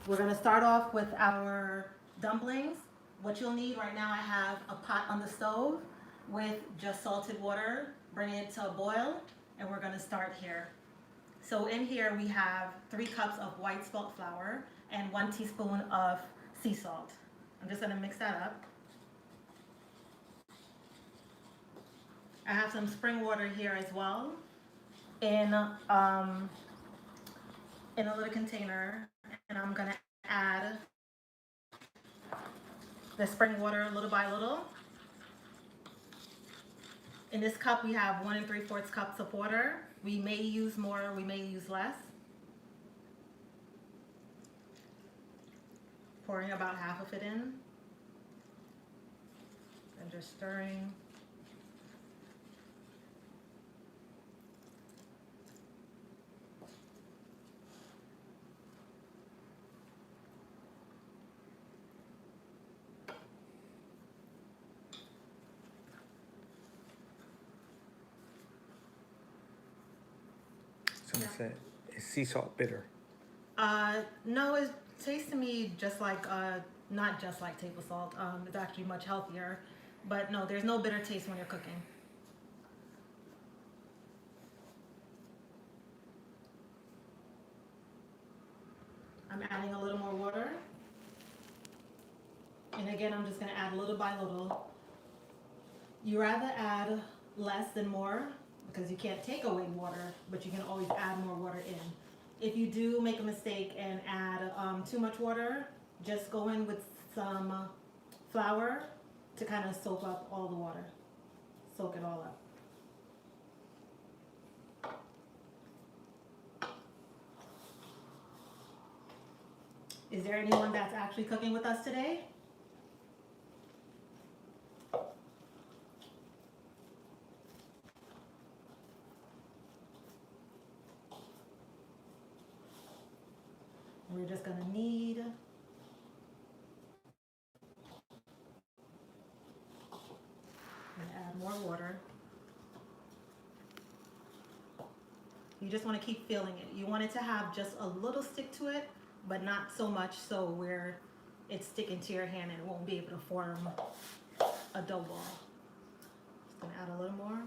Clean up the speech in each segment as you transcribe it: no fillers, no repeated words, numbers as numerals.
We're gonna start off with our dumplings. What you'll need right now, I have a pot on the stove with just salted water, bring it to a boil, and we're gonna start here. So in here we have 3 cups of white spelt flour and 1 teaspoon of sea salt. I'm just gonna mix that up. I have some spring water here as well in a little container, and I'm gonna add the spring water little by little. In this cup we have 1 3/4 cups of water. We may use more, we may use less. Pouring about half of it in and just stirring. So is sea salt bitter? No, it tastes to me just like, not just like table salt. It's actually much healthier. But no, there's no bitter taste when you're cooking. I'm adding a little more water. And again, I'm just gonna add little by little. You rather add less than more because you can't take away water, but you can always add more water in. If you do make a mistake and add too much water, just go in with some flour to kind of soak up all the water. Soak it all up. Is there anyone that's actually cooking with us today? We're just gonna knead. And add more water. You just want to keep feeling it. You want it to have just a little stick to it, but not so much so where it's sticking to your hand and it won't be able to form a dough ball. Just gonna add a little more.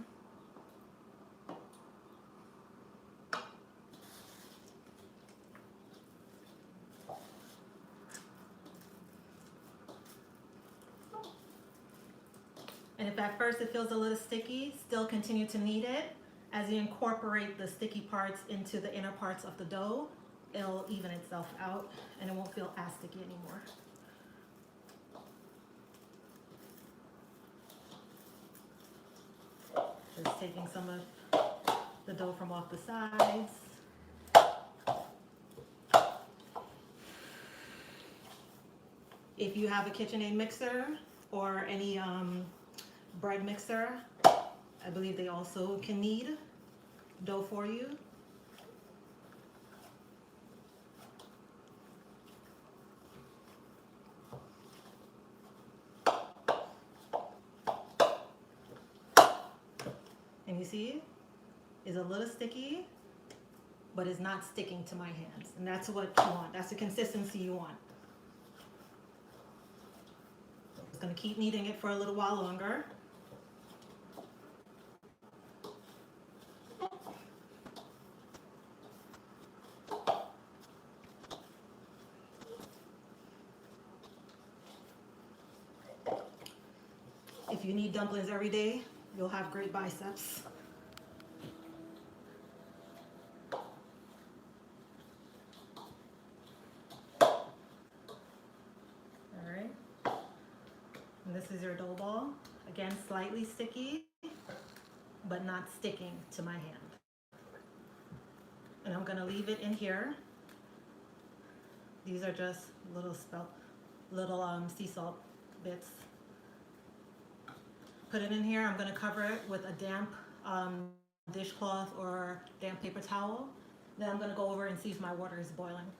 And if at first it feels a little sticky, still continue to knead it. As you incorporate the sticky parts into the inner parts of the dough, it'll even itself out and it won't feel as sticky anymore. Just taking some of the dough from off the sides. If you have a KitchenAid mixer or any bread mixer, I believe they also can knead dough for you. And you see, it's a little sticky, but it's not sticking to my hands. And that's what you want. That's the consistency you want. Just gonna keep kneading it for a little while longer. If you need dumplings every day, you'll have great biceps. All right. And this is your dough ball. Again, slightly sticky, but not sticking to my hand. And I'm gonna leave it in here. These are just little sea salt bits. Put it in here. I'm gonna cover it with a damp dishcloth or damp paper towel. Then I'm gonna go over and see if my water is boiling.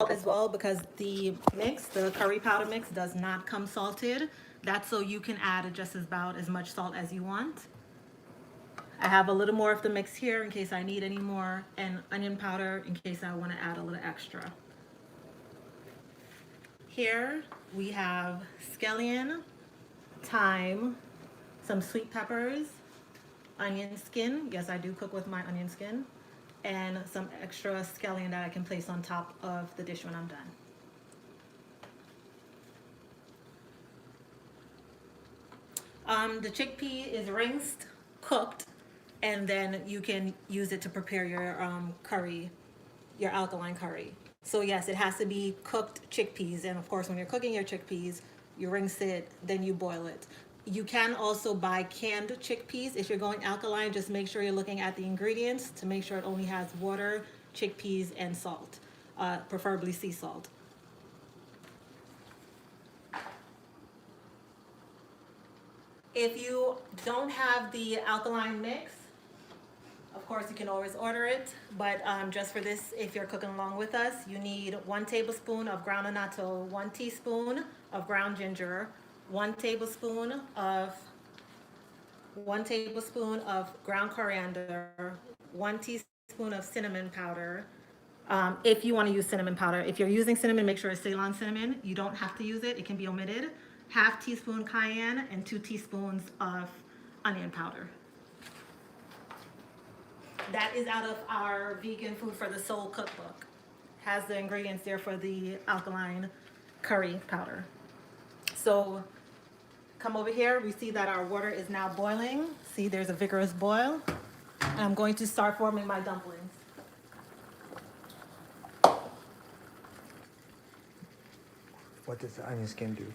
As well, because the curry powder mix does not come salted. That's so you can add just about as much salt as you want. I have a little more of the mix here in case I need any more, and onion powder in case I want to add a little extra. Here we have scallion, thyme, some sweet peppers, onion skin. Yes, I do cook with my onion skin. And some extra scallion that I can place on top of the dish when I'm done. The chickpea is rinsed, cooked, and then you can use it to prepare your curry, your alkaline curry. So yes, it has to be cooked chickpeas, and of course when you're cooking your chickpeas, you rinse it, then you boil it. You can also buy canned chickpeas. If you're going alkaline, just make sure you're looking at the ingredients to make sure it only has water, chickpeas, and salt, preferably sea salt. If you don't have the alkaline mix, of course, you can always order it, but just for this, if you're cooking along with us, you need 1 tablespoon of ground annatto, 1 teaspoon of ground ginger, 1 tablespoon of ground coriander, 1 teaspoon of cinnamon powder. If you want to use cinnamon powder, if you're using cinnamon, make sure it's Ceylon cinnamon. You don't have to use it; it can be omitted. Half teaspoon cayenne and 2 teaspoons of onion powder. That is out of our vegan food for the soul cookbook. Has the ingredients there for the alkaline curry powder. So come over here. We see that our water is now boiling. See, there's a vigorous boil. And I'm going to start forming my dumplings. What does the onion skin do?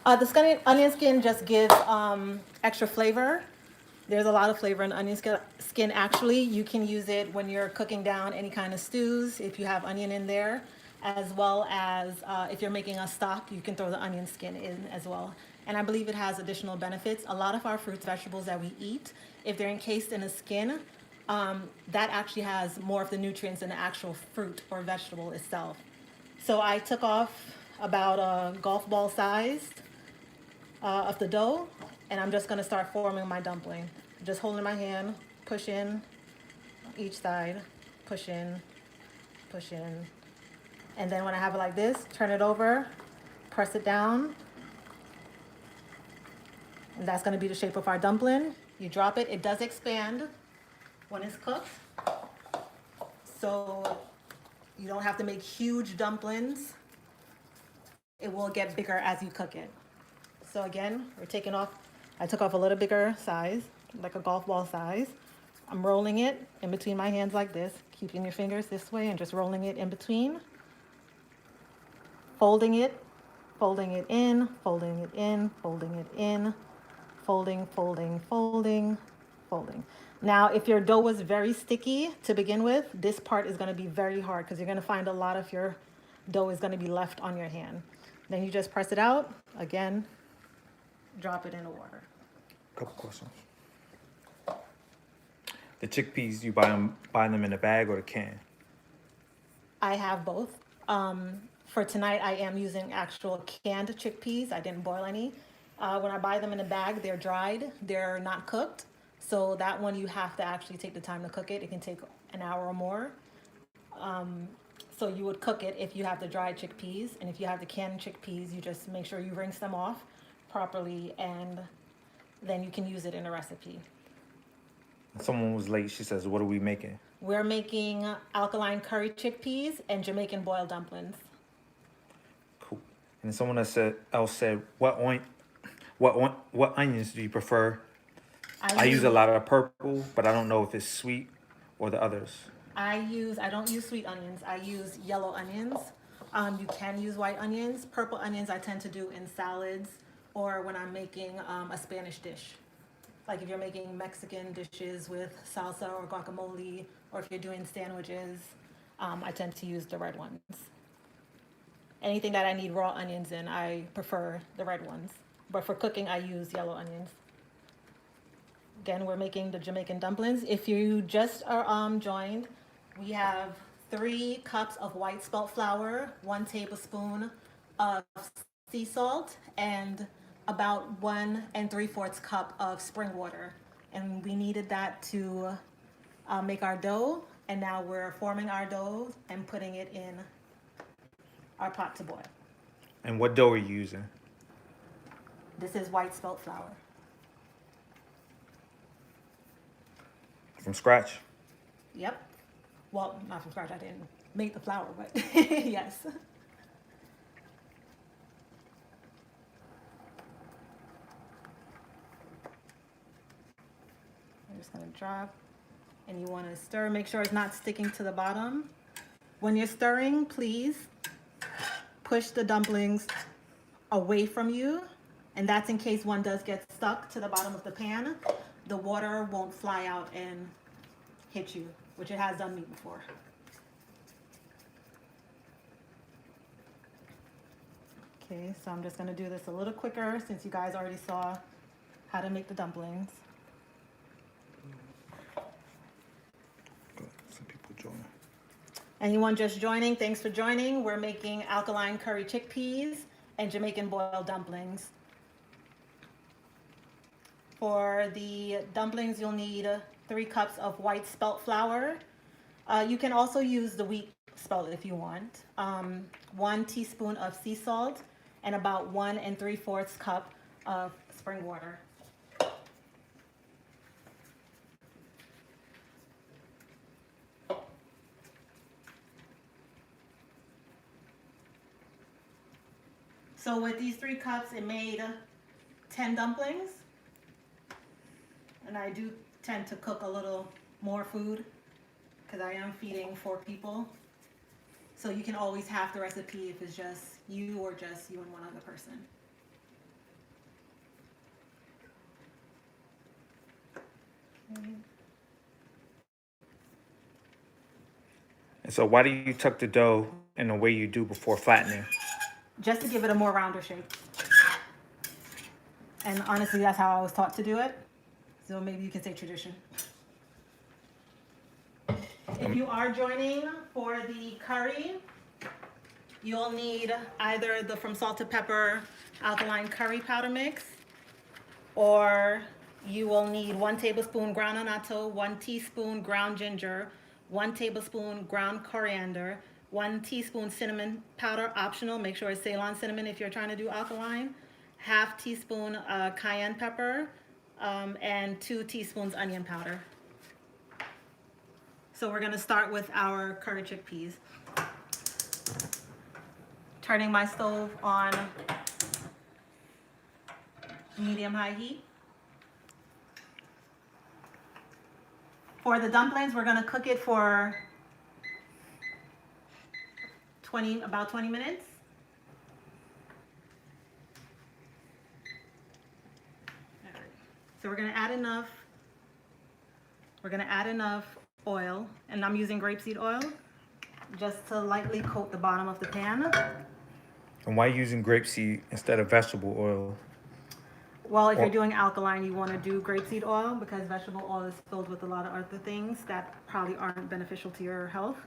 The onion skin just gives extra flavor. There's a lot of flavor in onion skin. Actually, you can use it when you're cooking down any kind of stews, if you have onion in there, as well as if you're making a stock, you can throw the onion skin in as well. And I believe it has additional benefits. A lot of our fruits, vegetables that we eat, if they're encased in a skin, that actually has more of the nutrients than the actual fruit or vegetable itself. So I took off about a golf ball sized of the dough, and I'm just gonna start forming my dumpling. Just holding my hand, push in each side, push in, and then when I have it like this, turn it over, press it down, and that's gonna be the shape of our dumpling. You drop it, it does expand when it's cooked, so you don't have to make huge dumplings. It will get bigger as you cook it. So again, I took off a little bigger size, like a golf ball size. I'm rolling it in between my hands like this, keeping your fingers this way and just rolling it in between. Folding it in, folding it in, folding it in, folding. Now, if your dough was very sticky to begin with, this part is gonna be very hard because you're gonna find a lot of your dough is gonna be left on your hand. Then you just press it out, again, drop it in the water. Couple questions. The chickpeas, you buy them in a bag or a can? I have both. For tonight, I am using actual canned chickpeas. I didn't boil any. When I buy them in a bag, they're dried. They're not cooked. So that one, you have to actually take the time to cook it. It can take an hour or more. So you would cook it if you have the dried chickpeas. And if you have the canned chickpeas, you just make sure you rinse them off properly, and then you can use it in a recipe. Someone was late. She says, what are we making? We're making alkaline curry chickpeas and Jamaican boiled dumplings. Cool. And someone else said, what onions do you prefer? I use a lot of purple, but I don't know if it's sweet or the others. I don't use sweet onions. I use yellow onions. You can use white onions. Purple onions I tend to do in salads or when I'm making a Spanish dish. Like if you're making Mexican dishes with salsa or guacamole, or if you're doing sandwiches, I tend to use the red ones. Anything that I need raw onions in, I prefer the red ones. But for cooking, I use yellow onions. Again, we're making the Jamaican dumplings. If you just are joined, we have 3 cups of white spelt flour, 1 tablespoon of sea salt, and about 1 3/4 cup of spring water. and we needed that to make our dough. And now we're forming our dough and putting it in our pot to boil. And what dough are you using? This is white spelt flour. From scratch? Yep. Well, not from scratch. I didn't make the flour, but yes. I'm just gonna drop, and you want to stir. Make sure it's not sticking to the bottom. When you're stirring, please push the dumplings away from you, and that's in case one does get stuck to the bottom of the pan. The water won't fly out and hit you, which it has done me before. Okay, so I'm just gonna do this a little quicker since you guys already saw how to make the dumplings. Some people join. Anyone just joining, thanks for joining. We're making alkaline curry chickpeas and Jamaican boiled dumplings. For the dumplings, you'll need 3 cups of white spelt flour. You can also use the wheat spelt if you want. 1 teaspoon of sea salt and about 1 3/4 cup of spring water. So with these 3 cups, it made 10 dumplings. And I do tend to cook a little more food because I am feeding 4 people. So you can always half the recipe if it's just you or just you and one other person. Okay. And so why do you tuck the dough in the way you do before flattening? Just to give it a more rounder shape. And honestly, that's how I was taught to do it. So maybe you can say tradition. If you are joining for the curry, you'll need either the From Salt to Pepper alkaline curry powder mix, or you will need 1 tablespoon ground annatto, 1 teaspoon ground ginger, 1 tablespoon ground coriander, 1 teaspoon cinnamon powder, optional. Make sure it's Ceylon cinnamon if you're trying to do alkaline. 1/2 teaspoon cayenne pepper, and 2 teaspoons onion powder. So we're gonna start with our curry chickpeas. Turning my stove on medium-high heat. For the dumplings, we're gonna cook it for about 20 minutes. So we're gonna add enough oil, and I'm using grapeseed oil, just to lightly coat the bottom of the pan. And why using grapeseed instead of vegetable oil? Well, if you're doing alkaline, you wanna do grapeseed oil because vegetable oil is filled with a lot of other things that probably aren't beneficial to your health,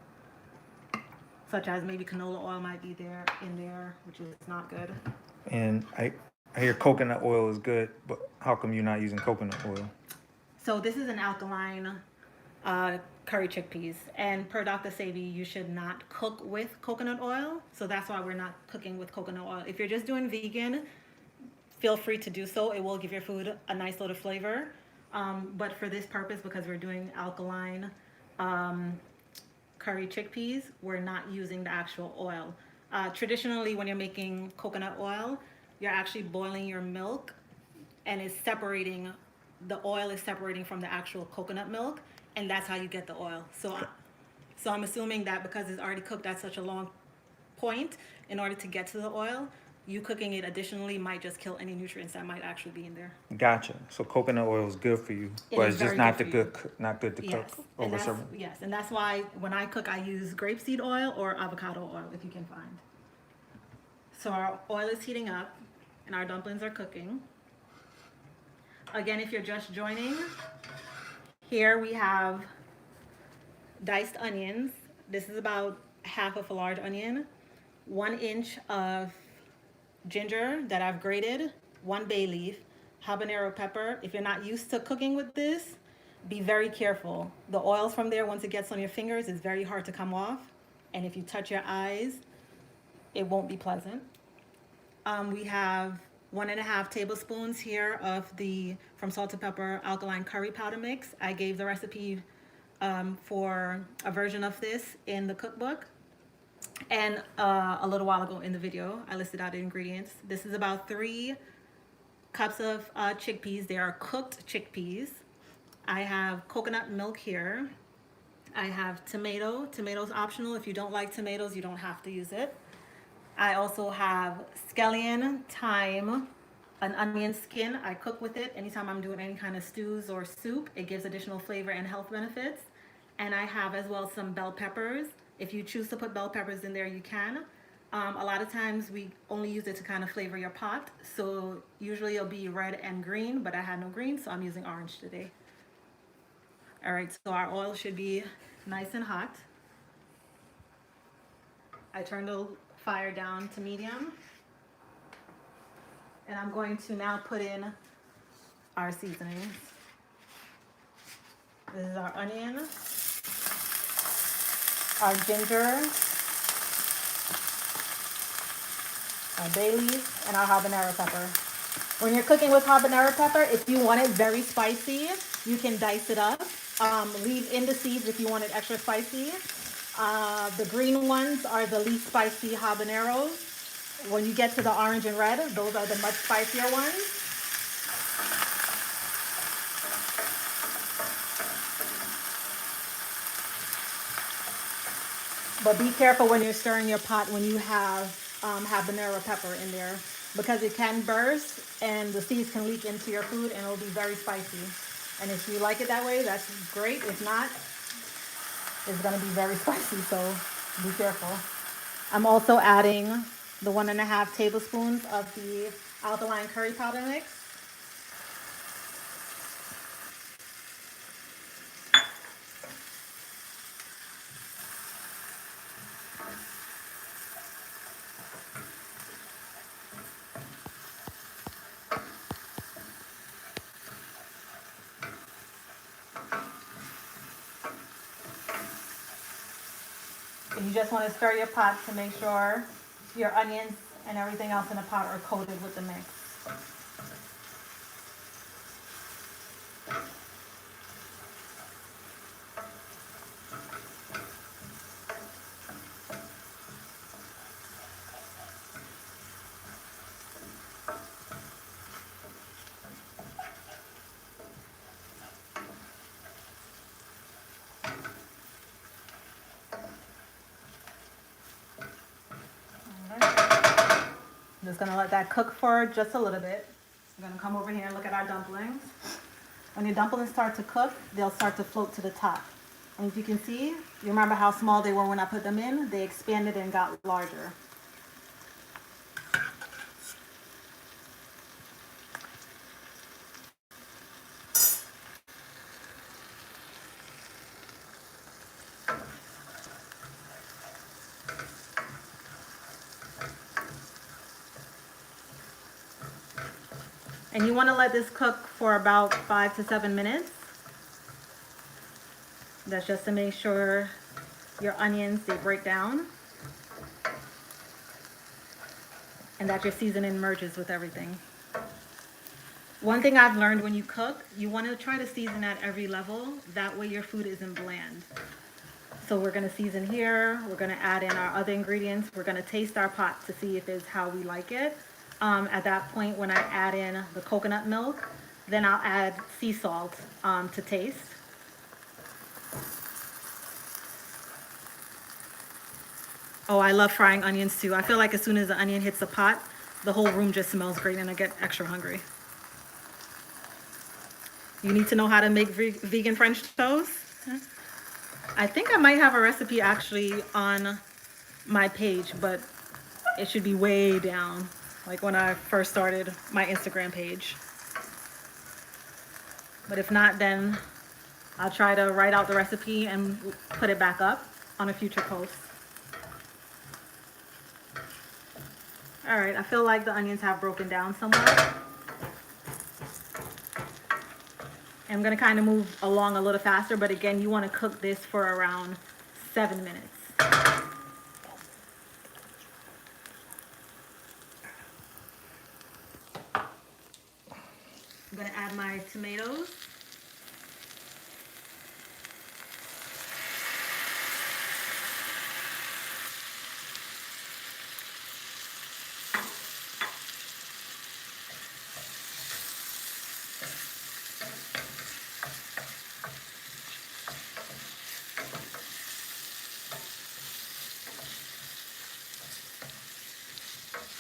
such as maybe canola oil might be in there, which is not good. And I hear coconut oil is good, but how come you're not using coconut oil? So this is an alkaline curry chickpeas, and per Dr. Savy, you should not cook with coconut oil. So that's why we're not cooking with coconut oil. If you're just doing vegan, feel free to do so. It will give your food a nice little flavor. But for this purpose, because we're doing alkaline curry chickpeas, we're not using the actual oil. Traditionally, when you're making coconut oil, you're actually boiling your milk, and the oil is separating from the actual coconut milk, and that's how you get the oil. So I'm assuming that because it's already cooked at such a long point, in order to get to the oil, you cooking it additionally might just kill any nutrients that might actually be in there. Gotcha. So coconut oil is good for you, It but is it's just very not good the for good, not good to cook and over that's, certain. yes, and that's why when I cook, I use grapeseed oil or avocado oil if you can find. So our oil is heating up, and our dumplings are cooking. Again, if you're just joining, here we have diced onions. This is about 1/2 of a large onion, 1 inch of ginger that I've grated, 1 bay leaf, habanero pepper. If you're not used to cooking with this, be very careful. The oil from there, once it gets on your fingers, is very hard to come off. And if you touch your eyes, it won't be pleasant. We have 1.5 tablespoons here of the from Salt to Pepper alkaline curry powder mix. I gave the recipe for a version of this in the cookbook. And a little while ago in the video, I listed out the ingredients. This is about 3 cups of chickpeas. They are cooked chickpeas. I have coconut milk here. I have tomato. Tomatoes optional. If you don't like tomatoes, you don't have to use it. I also have scallion, thyme, an onion skin. I cook with it anytime I'm doing any kind of stews or soup. It gives additional flavor and health benefits. And I have as well some bell peppers. If you choose to put bell peppers in there, you can. A lot of times we only use it to kind of flavor your pot. So usually it'll be red and green, but I had no green, so I'm using orange today. All right, so our oil should be nice and hot. I turned the fire down to medium. And I'm going to now put in our seasonings. This is our onion, our ginger, our bay leaf, and our habanero pepper. When you're cooking with habanero pepper, if you want it very spicy, you can dice it up. Leave in the seeds if you want it extra spicy. The green ones are the least spicy habaneros. When you get to the orange and red, those are the much spicier ones. But be careful when you're stirring your pot when you have habanero pepper in there, because it can burst and the seeds can leak into your food and it'll be very spicy. And if you like it that way, that's great. If not, it's going to be very spicy, so be careful. I'm also adding the 1.5 tablespoons of the alkaline curry powder mix. And you just want to stir your pot to make sure your onions and everything else in the pot are coated with the mix. I'm just gonna let that cook for just a little bit. I'm gonna come over here and look at our dumplings. When your dumplings start to cook, they'll start to float to the top. And if you can see, you remember how small they were when I put them in? They expanded and got larger. And you want to let this cook for about 5 to 7 minutes. That's just to make sure your onions, they break down. And that your seasoning merges with everything. One thing I've learned when you cook, you want to try to season at every level. That way your food isn't bland. So we're going to season here. We're going to add in our other ingredients. We're going to taste our pot to see if it's how we like it. At that point, when I add in the coconut milk, then I'll add sea salt to taste. Oh, I love frying onions too. I feel like as soon as the onion hits the pot, the whole room just smells great and I get extra hungry. You need to know how to make vegan French toast? I think I might have a recipe actually on my page, but it should be way down. Like when I first started my Instagram page. But if not, then I'll try to write out the recipe and put it back up on a future post. All right, I feel like the onions have broken down somewhat. I'm gonna kind of move along a little faster, but again, you wanna cook this for around 7 minutes. I'm gonna add my tomatoes.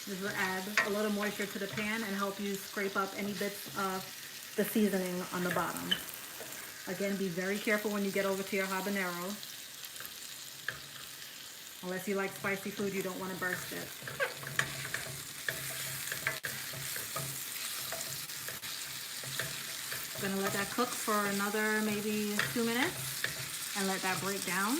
This will add a little moisture to the pan and help you scrape up any bits of the seasoning on the bottom. Again, be very careful when you get over to your habanero. Unless you like spicy food, you don't want to burst it. Gonna let that cook for another maybe 2 minutes and let that break down.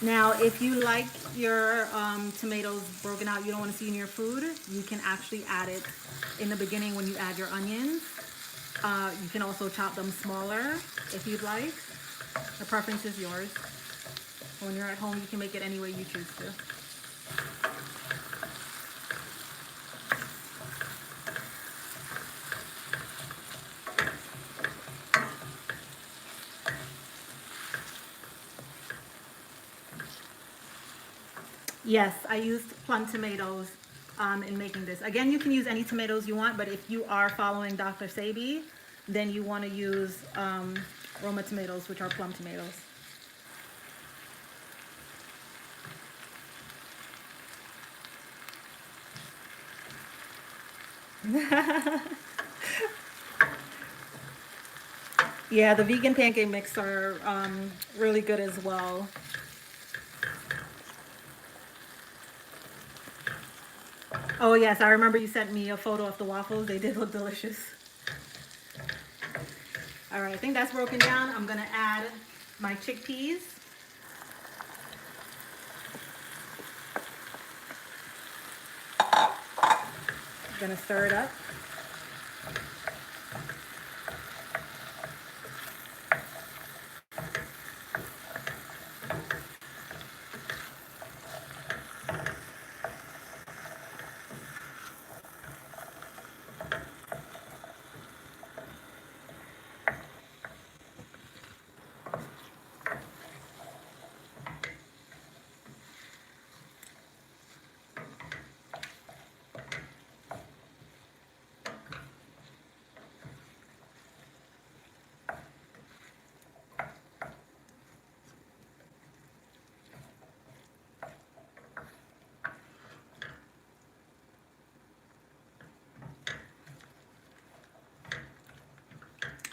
Now, if you like your tomatoes broken out, you don't want to see in your food, you can actually add it in the beginning when you add your onions. You can also chop them smaller if you'd like. The preference is yours. When you're at home, you can make it any way you choose to. Yes, I used plum tomatoes in making this. Again, you can use any tomatoes you want, but if you are following Dr. Sabi, then you want to use Roma tomatoes, which are plum tomatoes. Yeah, the vegan pancake mix are really good as well. Oh yes, I remember you sent me a photo of the waffles. They did look delicious. All right, I think that's broken down. I'm gonna add my chickpeas. I'm gonna stir it up.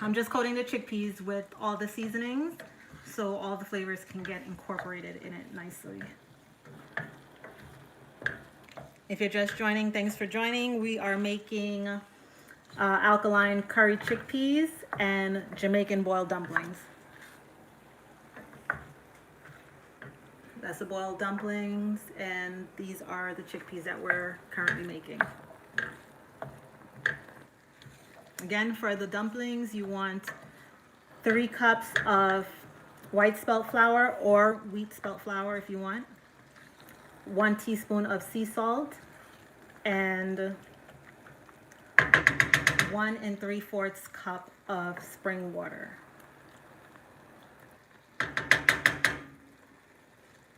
I'm just coating the chickpeas with all the seasonings so all the flavors can get incorporated in it nicely. If you're just joining, thanks for joining. We are making alkaline curry chickpeas and Jamaican boiled dumplings. That's the boiled dumplings, and these are the chickpeas that we're currently making. Again, for the dumplings, you want 3 cups of white spelt flour or wheat spelt flour if you want, 1 teaspoon of sea salt, and 1 3/4 cup of spring water. We're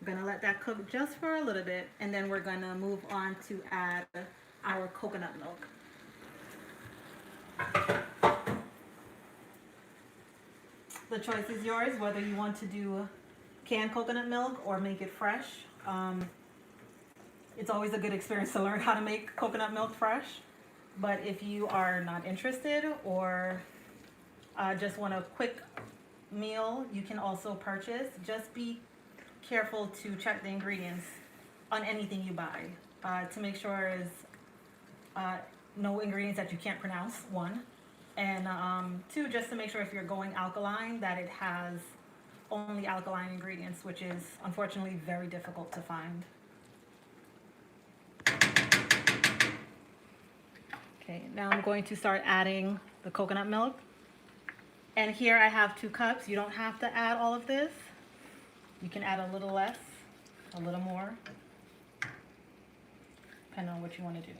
gonna let that cook just for a little bit, and then we're gonna move on to add our coconut milk. The choice is yours, whether you want to do canned coconut milk or make it fresh. It's always a good experience to learn how to make coconut milk fresh. But if you are not interested or just want a quick meal, you can also purchase. Just be careful to check the ingredients on anything you buy to make sure there's no ingredients that you can't pronounce, 1. And 2, just to make sure if you're going alkaline that it has only alkaline ingredients, which is unfortunately very difficult to find. Okay, Okay, now I'm going to start adding the coconut milk. And here I have 2 cups. You don't have to add all of this. You can add a little less, a little more, depending on what you want to do.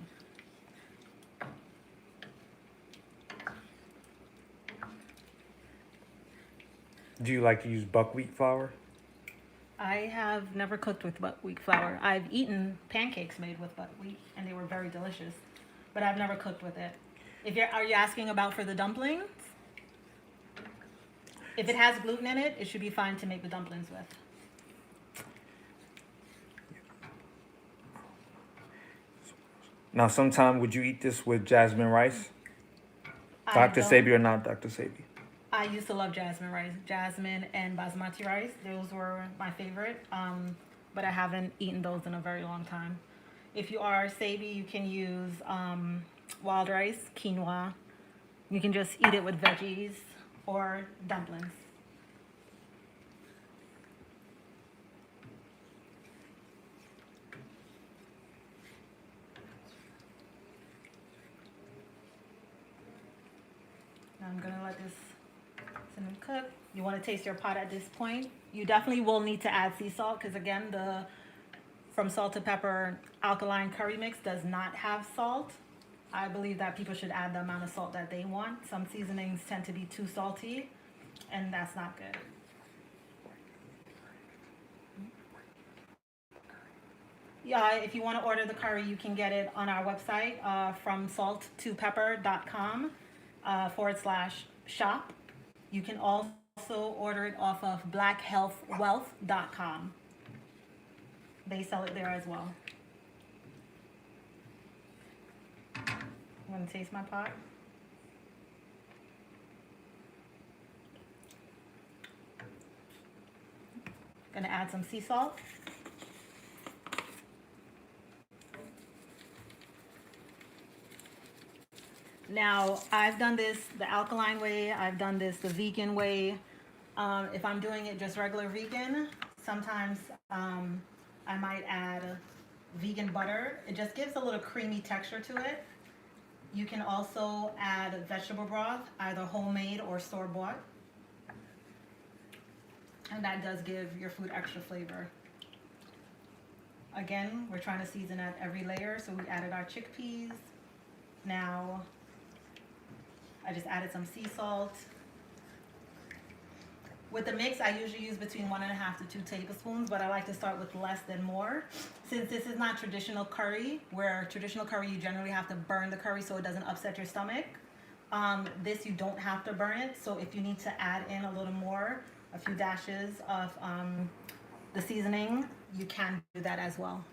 Do you like to use buckwheat flour? I have never cooked with buckwheat flour. I've eaten pancakes made with buckwheat, and they were very delicious, but I've never cooked with it. Are you asking about for the dumplings? If it has gluten in it, it should be fine to make the dumplings with. Now, sometime would you eat this with jasmine rice? I Dr. don't- Sabi or not Dr. Sabi? I used to love jasmine rice, jasmine and basmati rice. Those were my favorite, but I haven't eaten those in a very long time. If you are Sabi, you can use wild rice, quinoa. You can just eat it with veggies or dumplings. Now I'm gonna let this cinnamon cook. You want to taste your pot at this point. You definitely will need to add sea salt because again, the from salt to pepper alkaline curry mix does not have salt. I believe that people should add the amount of salt that they want. Some seasonings tend to be too salty, and that's not good. Yeah, if you want to order the curry, you can get it on our website from salttopepper.com /shop. You can also order it off of blackhealthwealth.com. They sell it there as well. I'm gonna taste my pot. Gonna add some sea salt. Now, I've done this the alkaline way, I've done this the vegan way. If I'm doing it just regular vegan, sometimes I might add vegan butter. It just gives a little creamy texture to it. You can also add vegetable broth, either homemade or store-bought. And that does give your food extra flavor. Again, we're trying to season at every layer, so we added our chickpeas. Now, I just added some sea salt. With the mix, I usually use between 1.5 to 2 tablespoons, but I like to start with less than more. Since this is not traditional curry, where traditional curry you generally have to burn the curry so it doesn't upset your stomach. This you don't have to burn it, so if you need to add in a little more, a few dashes of the seasoning, you can do that as well.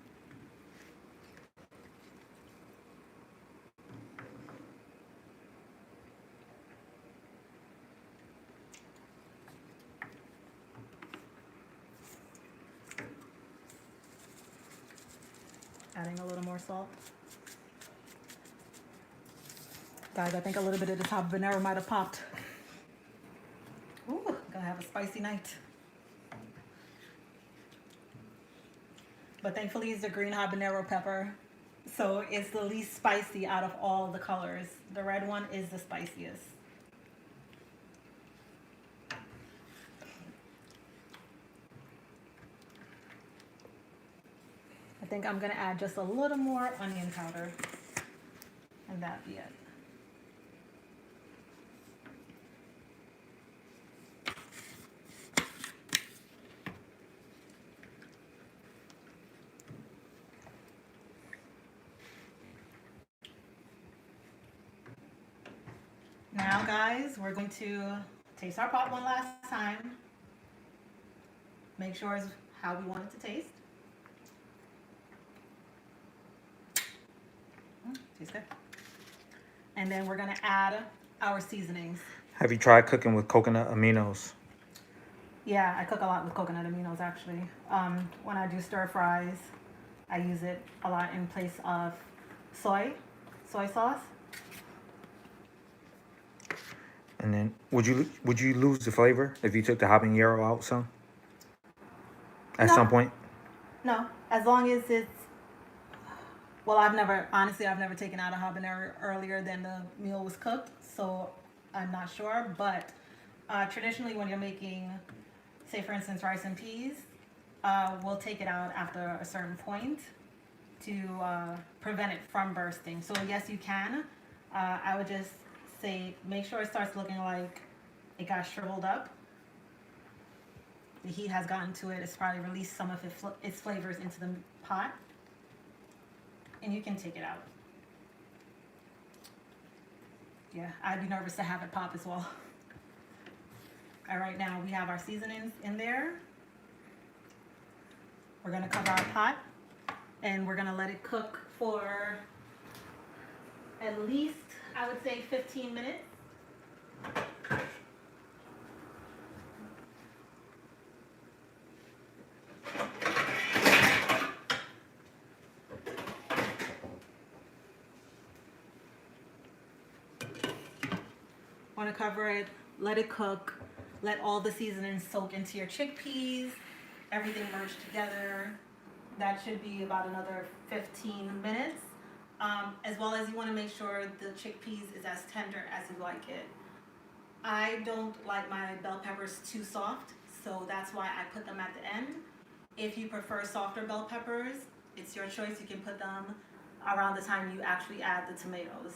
Adding a little more salt. Guys, I think a little bit of this habanero might have popped. Ooh, gonna have a spicy night. But thankfully it's the green habanero pepper, so it's the least spicy out of all the colors. The red one is the spiciest. I think I'm gonna add just a little more onion powder, and that'd be it. Now guys, we're going to taste our pot one last time. Make sure it's how we want it to taste. Tastes good. And then we're gonna add our seasonings. Have you tried cooking with coconut aminos? Yeah, I cook a lot with coconut aminos actually. When I do stir fries, I use it a lot in place of soy sauce. And then would you lose the flavor if you took the habanero out some? At No. some point? No, as long as it's Well, honestly, I've never taken out a habanero earlier than the meal was cooked, so I'm not sure. But traditionally, when you're making, say for instance, rice and peas, we'll take it out after a certain point to prevent it from bursting. So yes, you can. I would just say make sure it starts looking like it got shriveled up. The heat has gotten to it. It's probably released some of its flavors into the pot, and you can take it out. Yeah, I'd be nervous to have it pop as well. All right, now we have our seasonings in there. We're gonna cover our pot and we're gonna let it cook for at least, I would say, 15 minutes. Want to cover it, let it cook, let all the seasonings soak into your chickpeas, everything merge together. That should be about another 15 minutes. As well as you want to make sure the chickpeas is as tender as you like it. I don't like my bell peppers too soft, so that's why I put them at the end. If you prefer softer bell peppers, it's your choice. You can put them around the time you actually add the tomatoes.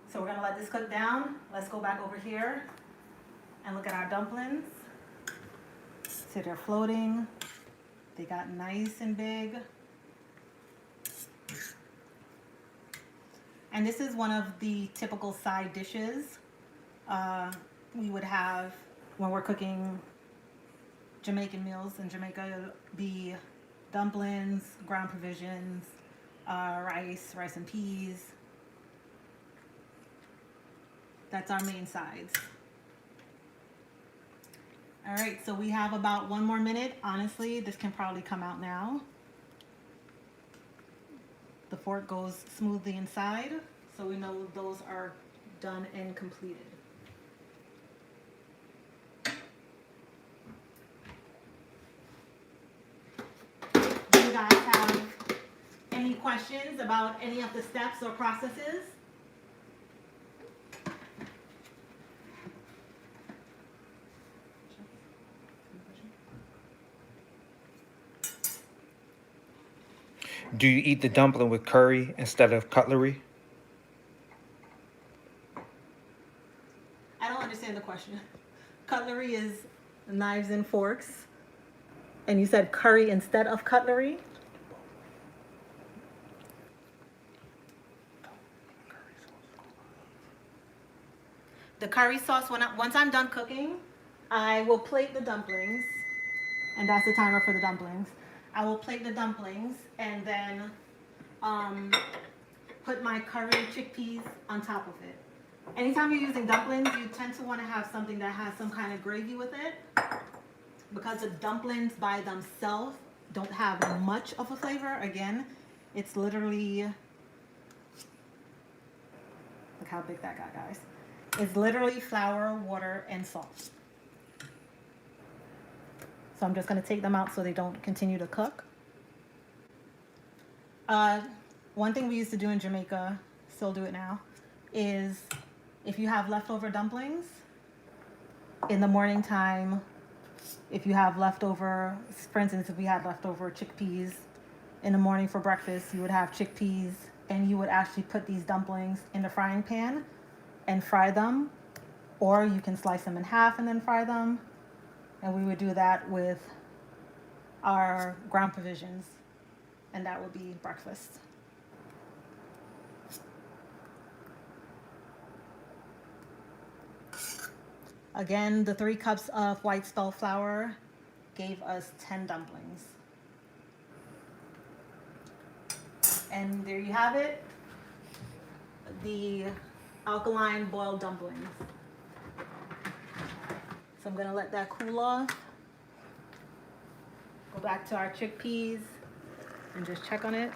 So we're gonna let this cook down. Let's go back over here and look at our dumplings. So they're floating. They got nice and big. And this is one of the typical side dishes we would have when we're cooking Jamaican meals in Jamaica. It'll be dumplings, ground provisions, rice and peas. That's our main sides. All right, so we have about 1 more minute. Honestly, this can probably come out now. The fork goes smoothly inside, so we know those are done and completed. Do you guys have any questions about any of the steps or processes? Do you eat the dumpling with curry instead of cutlery? I don't understand the question. Cutlery is knives and forks. And you said curry instead of cutlery? The curry sauce, once I'm done cooking, I will plate the dumplings. And that's the timer for the dumplings. I will plate the dumplings and then put my curry chickpeas on top of it. Anytime you're using dumplings, you tend to want to have something that has some kind of gravy with it, because the dumplings by themselves don't have much of a flavor. Again, it's literally, look how big that got, guys. It's literally flour, water, and salt. So I'm just going to take them out so they don't continue to cook. One thing we used to do in Jamaica, still do it now, is if you have leftover dumplings, in the morning time, if you have leftover, for instance, if we had leftover chickpeas in the morning for breakfast, you would have chickpeas and you would actually put these dumplings in the frying pan and fry them, or you can slice them in half and then fry them. And we would do that with our ground provisions, and that would be breakfast. Again, the 3 cups of white spelt flour gave us 10 dumplings. And there you have it, the alkaline boiled dumplings. So I'm gonna let that cool off. Go back to our chickpeas and just check on it.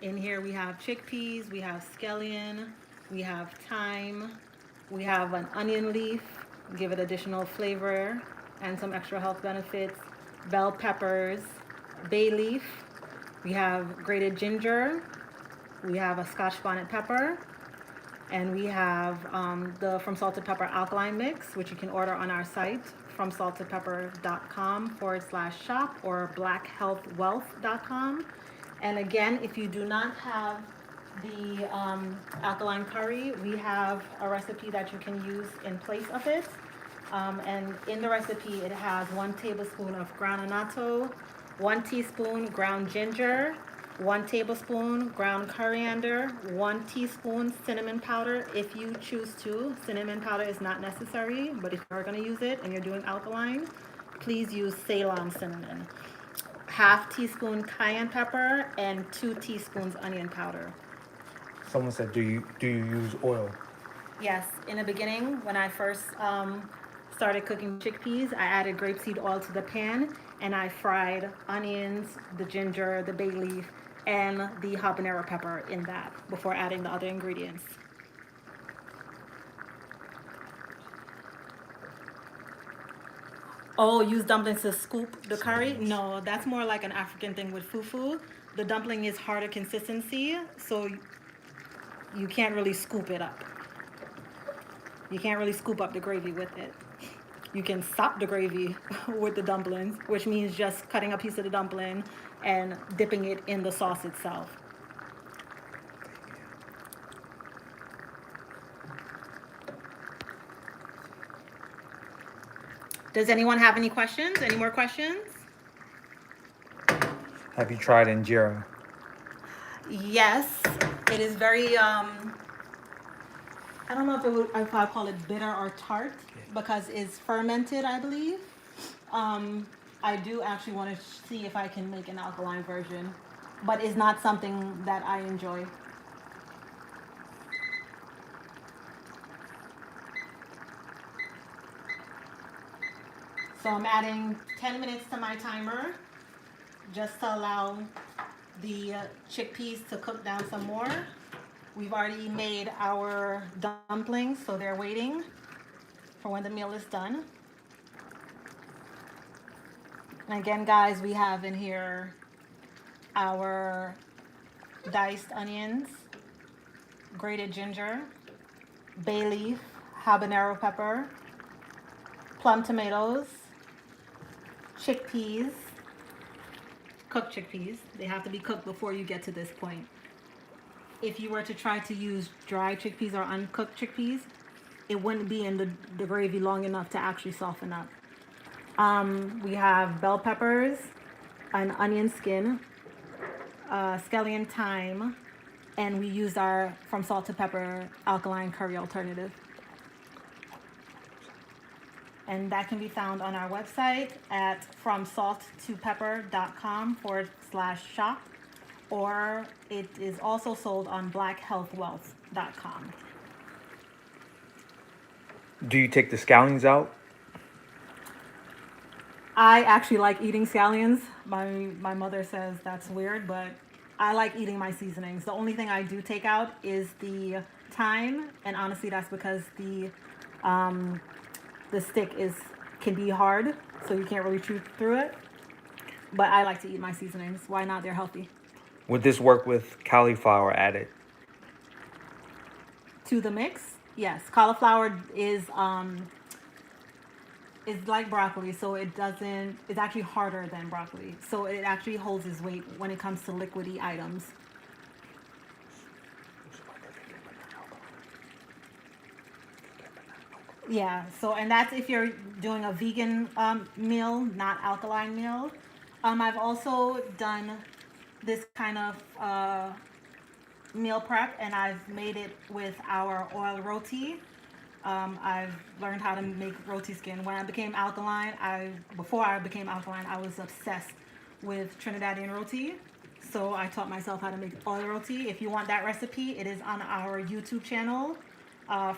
In here we have chickpeas, we have scallion, we have thyme, We have an onion leaf, give it additional flavor and some extra health benefits. Bell peppers, bay leaf. We have grated ginger. We have a Scotch bonnet pepper. And we have the From Salt to Pepper alkaline mix, which you can order on our site, fromsalttopepper.com/shop or blackhealthwealth.com. And again, if you do not have the alkaline curry, we have a recipe that you can use in place of it. And in the recipe, it has 1 tablespoon of ground annatto, 1 teaspoon ground ginger, 1 tablespoon ground coriander, 1 teaspoon cinnamon powder. If you choose to, cinnamon powder is not necessary, but if you're going to use it and you're doing alkaline, please use Ceylon cinnamon. Half teaspoon cayenne pepper and 2 teaspoons onion powder. Someone said, do you use oil? Yes, in the beginning, when I first started cooking chickpeas, I added grapeseed oil to the pan and I fried onions, the ginger, the bay leaf, and the habanero pepper in that before adding the other ingredients. Oh, use dumplings to scoop the curry? No, that's more like an African thing with fufu. The dumpling is harder consistency, so you can't really scoop it up. You can't really scoop up the gravy with it. You can sop the gravy with the dumplings, which means just cutting a piece of the dumpling and dipping it in the sauce itself. Does anyone have any questions? Any more questions? Have you tried injera? Yes, it is very, I don't know if I call it bitter or tart because it's fermented, I believe. I do actually want to see if I can make an alkaline version, but it's not something that I enjoy. So I'm adding 10 minutes to my timer just to allow the chickpeas to cook down some more. We've already made our dumplings, so they're waiting for when the meal is done. And again, guys, we have in here our diced onions, grated ginger, bay leaf, habanero pepper, plum tomatoes, chickpeas, cooked chickpeas. They have to be cooked before you get to this point. If you were to try to use dry chickpeas or uncooked chickpeas, it wouldn't be in the gravy long enough to actually soften up. We have bell peppers, an onion skin, scallion thyme, and we use our From Salt to Pepper alkaline curry alternative. And that can be found on our website at fromsalttopepper.com/shop, or it is also sold on blackhealthwealth.com. Do you take the scallions out? I actually like eating scallions. My mother says that's weird, but I like eating my seasonings. The only thing I do take out is the thyme, and honestly, that's because the stick can be hard, so you can't really chew through it. But I like to eat my seasonings. Why not? They're healthy. Would this work with cauliflower added? To the mix, yes. Cauliflower is like broccoli, so it's actually harder than broccoli. So it actually holds its weight when it comes to liquidy items. Yeah, so, and that's if you're doing a vegan meal, not alkaline meal. I've also done this kind of meal prep, and I've made it with our oil roti. I've learned how to make roti skin. When I became alkaline, before I became alkaline, I was obsessed with Trinidadian roti. So I taught myself how to make oil roti. If you want that recipe, it is on our YouTube channel,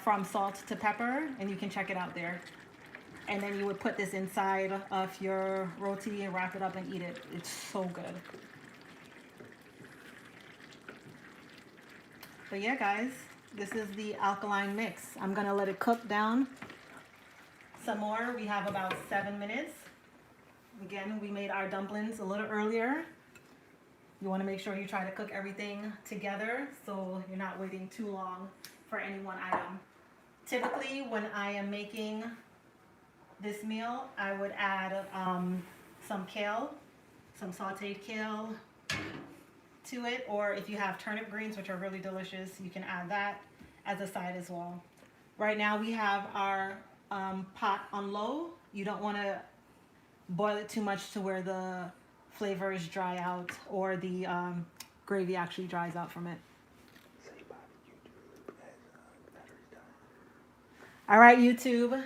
From Salt to Pepper, and you can check it out there. And then you would put this inside of your roti and wrap it up and eat it. It's so good. But yeah, guys, This is the alkaline mix. I'm gonna let it cook down some more. We have about 7 minutes. Again, we made our dumplings a little earlier. You wanna make sure you try to cook everything together so you're not waiting too long for any one item. Typically, when I am making this meal, I would add some kale, some sauteed kale to it, or if you have turnip greens, which are really delicious, you can add that as a side as well. Right now we have our pot on low. You don't want to boil it too much to where the flavors dry out or the gravy actually dries out from it. All right, YouTube.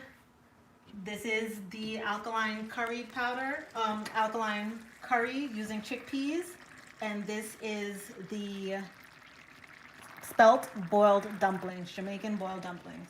This is the alkaline curry powder, alkaline curry using chickpeas. And this is the spelt boiled dumplings, Jamaican boiled dumplings.